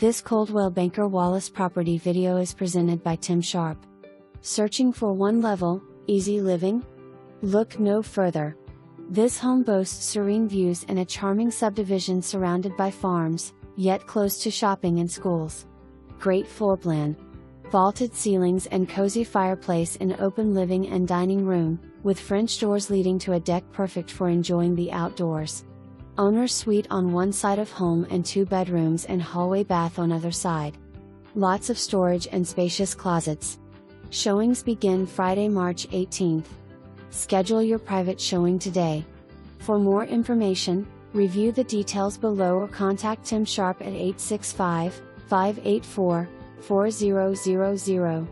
This Coldwell Banker Wallace property video is presented by Tim Sharp. Searching for one level, easy living? Look no further. This home boasts serene views and a charming subdivision surrounded by farms, yet close to shopping and schools. Great floor plan. Vaulted ceilings and cozy fireplace in open living and dining room, with French doors leading to a deck perfect for enjoying the outdoors. Owner's suite on one side of home and 2 bedrooms and hallway bath on other side. Lots of storage and spacious closets. Showings begin Friday, March 18th. Schedule your private showing today. For more information, review the details below or contact Tim Sharp at 865-584-4000.